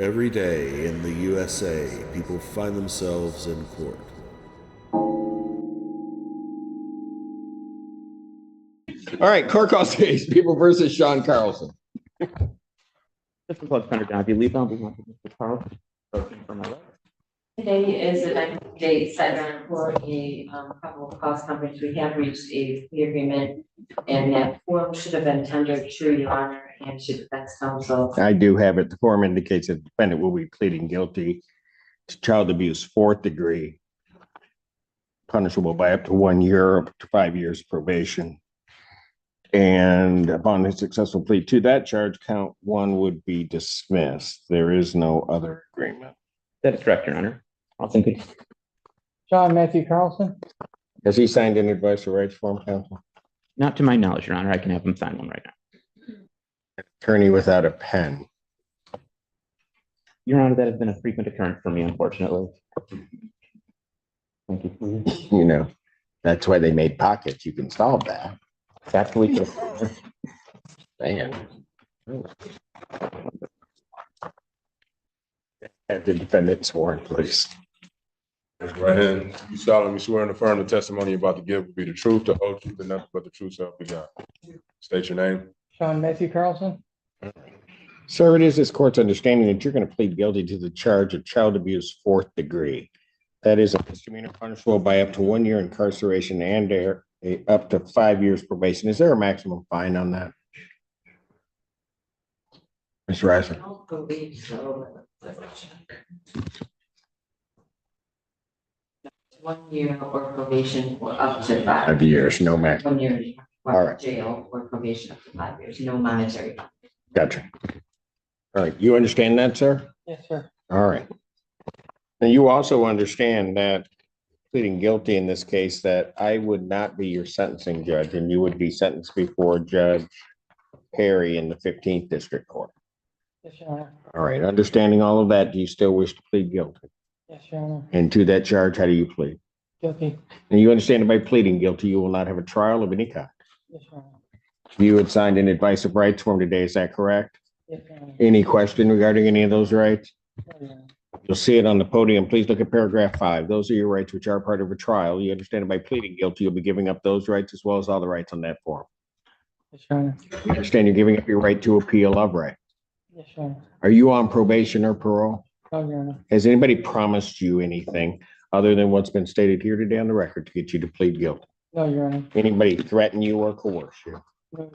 Every day in the USA, people find themselves in court. All right, court call case, People versus Sean Carlson. This is Alexander John. If you leave on behalf of Mr. Carlson, for my right. Today is the next date set down for a couple of cost companies. We have reached a plea agreement, and that form should have been tendered to Your Honor and to defense counsel. I do have it. The form indicates that the defendant will be pleading guilty to child abuse, 4th degree, punishable by up to 1 year, up to 5 years probation. And upon a successful plea to that charge, count 1 would be dismissed. There is no other agreement. That is correct, Your Honor. I'll think it. John Matthew Carlson. Has he signed an advice or rights form, counsel? Not to my knowledge, Your Honor. I can have him sign one right now. Attorney without a pen. Your Honor, that has been a frequent occurrence for me, unfortunately. Thank you. You know, that's why they made pockets. You can solve that. It's absolutely true. Man. Have the defendant sworn, please. Raise your right hand. You solemnly swear and affirm the testimony you're about to give will be the truth, the whole truth, and nothing but the truth, so help you God. State your name. Sean Matthew Carlson. Sir, it is this court's understanding that you're going to plead guilty to the charge of child abuse, 4th degree. That is a misdemeanor punishable by up to 1 year incarceration and up to 5 years probation. Is there a maximum fine on that? Mr. Reiser? I don't believe so. 1 year or probation or up to 5 years, no max. 1 year All or right. jail or probation up to 5 years, no monetary. Gotcha. All right, you understand that, sir? Yes, sir. All right. And you also understand that pleading guilty in this case, that I would not be your sentencing judge and you would be sentenced before Judge Perry in the 15th District Court. Yes, Your Honor. All right, understanding all of that, do you still wish to plead guilty? Yes, Your Honor. And to that charge, how do you plead? Guilty. And you understand that by pleading guilty, you will not have a trial of any kind. Yes, Your Honor. You had signed an advice of rights form today, is that correct? Yes, Your Honor. Any question regarding any of those rights? No, Your Honor. You'll see it on the podium. Please look at paragraph 5. Those are your rights which are part of a trial. You understand that by pleading guilty, you'll be giving up those rights as well as all the rights on that form. Yes, Your Honor. You understand you're giving up your right to appeal of right. Yes, Your Honor. Are you on probation or parole? No, Your Honor. Has anybody promised you anything other than what's been stated here today on the record to get you to plead guilty? No, Your Honor. Anybody threaten you or coerce you? No.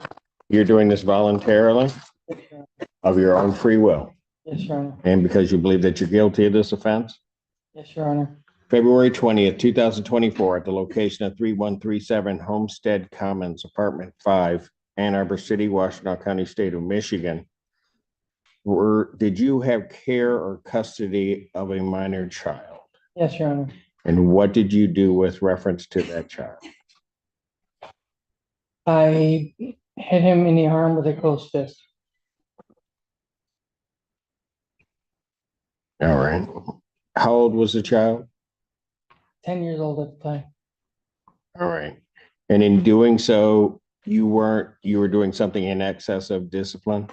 You're doing this voluntarily Yes, Your Honor. of your own free will Yes, Your Honor. and because you believe that you're guilty of this offense? Yes, Your Honor. February 20th, 2024, at the location of 3137 Homestead Commons, Apartment 5, Ann Arbor City, Washtenaw County, State of Michigan. Did you have care or custody of a minor child? Yes, Your Honor. And what did you do with reference to that child? I hit him in the arm with a closed fist. All right. How old was the child? 10 years old at the time. All right. And in doing so, you were doing something in excess of discipline?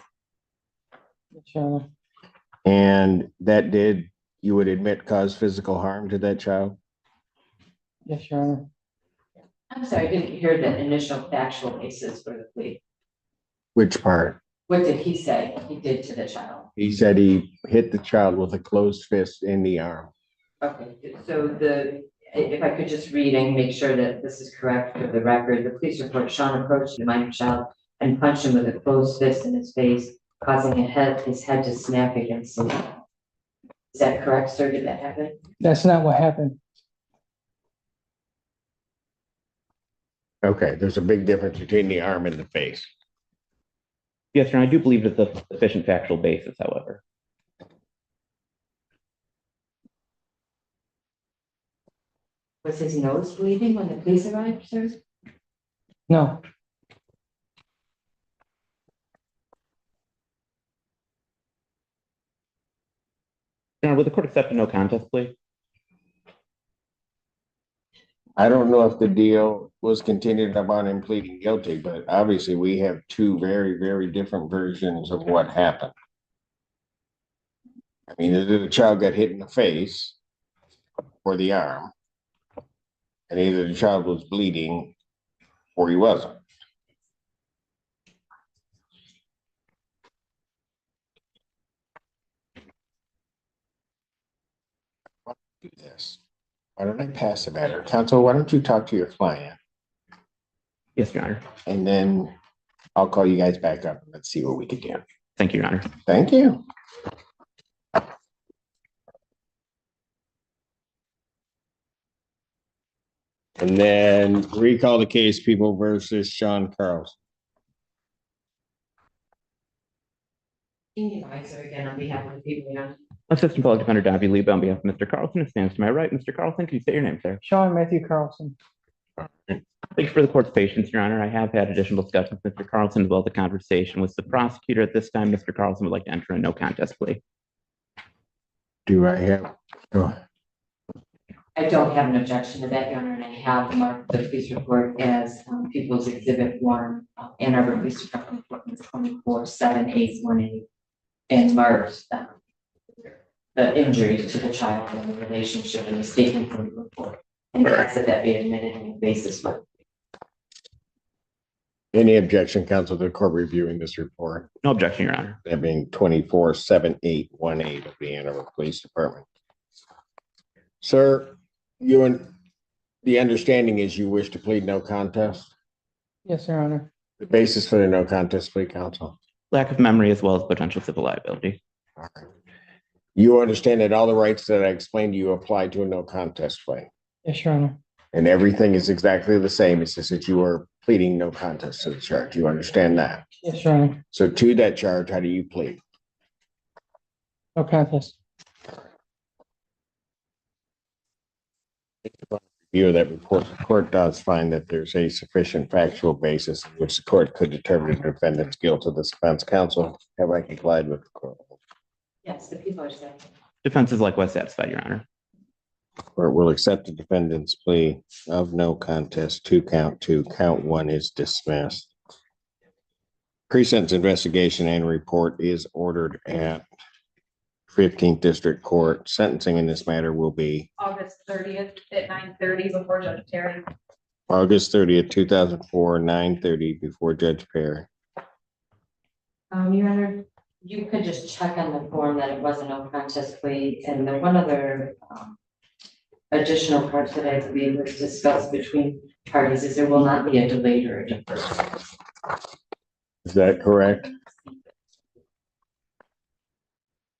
Yes, Your Honor. And that did, you would admit, cause physical harm to that child? Yes, Your Honor. I'm sorry, I didn't hear the initial factual basis for the plea. Which part? What did he say he did to the child? He said he hit the child with a closed fist in the arm. Okay, so if I could just read and make sure that this is correct for the record, the police report, Sean approached the minor child and punched him with a closed fist in his face, causing his head to snap against the wall. Is that correct, sir? Did that happen? That's not what happened. Okay, there's a big difference between the arm and the face. Yes, Your Honor. I do believe it's a sufficient factual basis, however. Was his nose bleeding when the police arrived, sir? No. Your Honor, would the court accept a no contest plea? I don't know if the deal was continued upon him pleading guilty, but obviously we have two very, very different versions of what happened. I mean, either the child got hit in the face or the arm, and either the child was bleeding or he wasn't. Do this. Why don't I pass the matter? Counsel, why don't you talk to your client? Yes, Your Honor. And then I'll call you guys back up and let's see what we can do. Thank you, Your Honor. Thank you. And then recall the case, People versus Sean Carlson. Senior advisor again on behalf of the people, Assistant Public Defender Donavie Lee on behalf of Mr. Carlson, who stands to my right. Mr. Carlson, can you state your name, sir? Sean Matthew Carlson. Thank you for the court's patience, Your Honor. I have had additional discussions with Mr. Carlson as well as the conversation with the prosecutor. At this time, Mr. Carlson would like to enter a no contest plea. Do I have? I don't have an objection to that, Your Honor, and I have marked the police report as People's Exhibit 1, Ann Arbor Police Department Report 24-7-818, and marked the injury to the child and the relationship and the statement from the report. And ask that be admitted on the basis of. Any objection, counsel, to the court reviewing this report? No objection, Your Honor. That being 24-7-818 of the Ann Arbor Police Department. Sir, you and the understanding is you wish to plead no contest? Yes, Your Honor. The basis for the no contest plea, counsel? Lack of memory as well as potential civil liability. All right. You understand that all the rights that I explained to you apply to a no contest plea? Yes, Your Honor. And everything is exactly the same. It's just that you are pleading no contest to the charge. You understand that? Yes, Your Honor. So to that charge, how do you plead? No contest. View of that report, the court does find that there's a sufficient factual basis in which the court could determine the defendant's guilt of this offense. Counsel, have I complied with the court? Yes, the people are saying. Defense is likewise satisfied, Your Honor. Court will accept the defendant's plea of no contest to count 2. Count 1 is dismissed. Pre-sentence investigation and report is ordered at 15th District Court. Sentencing in this matter will be August 30th at 9:30 before Judge Terry. August 30th, 2004, 9:30 before Judge Perry. Your Honor, you could just check on the form that it was a no contest plea, and the one other additional part that I believe was discussed between parties is there will not be a delayed or a deferred. Is that correct?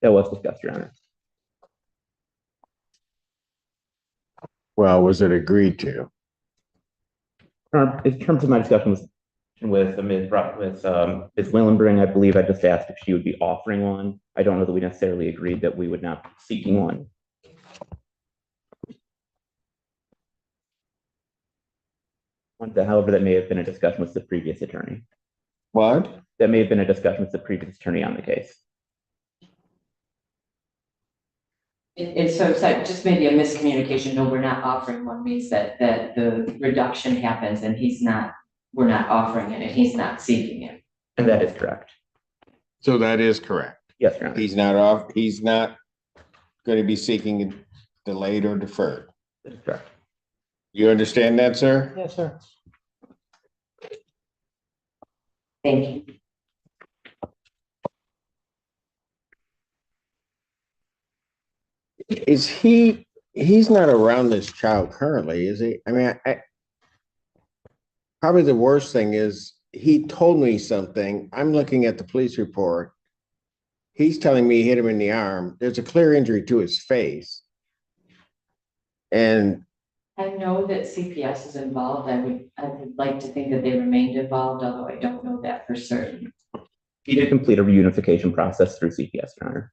That was discussed, Your Honor. Well, was it agreed to? In terms of my discussion with Ms. Willenbring, I believe I just asked if she would be offering one. I don't know that we necessarily agreed that we would not be seeking one. However, that may have been a discussion with the previous attorney. What? That may have been a discussion with the previous attorney on the case. It's so just maybe a miscommunication. No, we're not offering one means that the reduction happens and we're not offering it and he's not seeking it. And that is correct. So that is correct. Yes, Your Honor. He's not going to be seeking it delayed or deferred. That is correct. You understand that, sir? Yes, sir. Thank you. He's not around this child currently, is he? I mean, probably the worst thing is he told me something. I'm looking at the police report. He's telling me he hit him in the arm. There's a clear injury to his face. And I know that CPS is involved. I would like to think that they remained involved, although I don't know that for certain. He did complete a reunification process through CPS, Your Honor.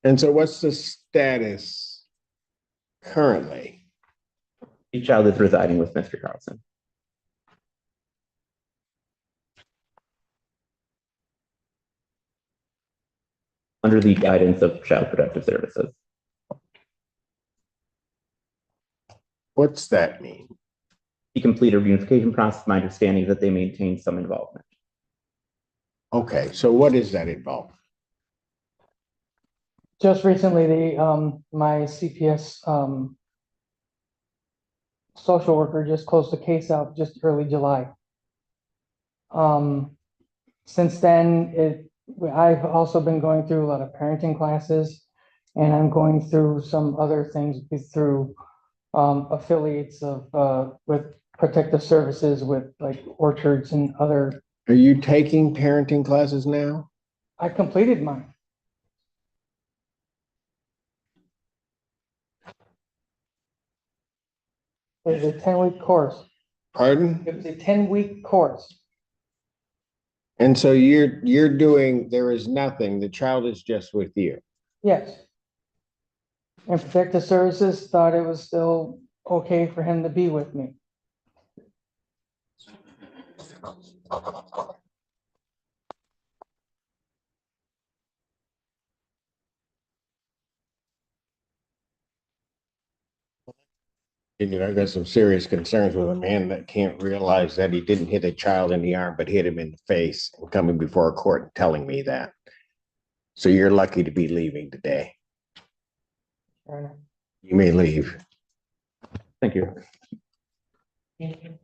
And so what's the status currently? The child is residing with Mr. Carlson. Under the guidance of Child Protective Services. What's that mean? he completed a reunification process. My understanding is that they maintain some involvement. Okay, so what is that involved? Just recently, my CPS, social worker just closed the case out just early July. Since then, I've also been going through a lot of parenting classes, and I'm going through some other things through affiliates of with protective services with like orchards and other. Are you taking parenting classes now? I completed mine. It was a 10-week course. Pardon? It was a 10-week course. And so you're doing, there is nothing, the child is just with you. Yes. And protective services thought it was still okay for him to be with me. You know, I've got some serious concerns with a man that can't realize that he didn't hit a child in the arm, but hit him in the face and coming before a court and telling me that. So you're lucky to be leaving today. Fair enough. You may leave. Thank you. Thank you.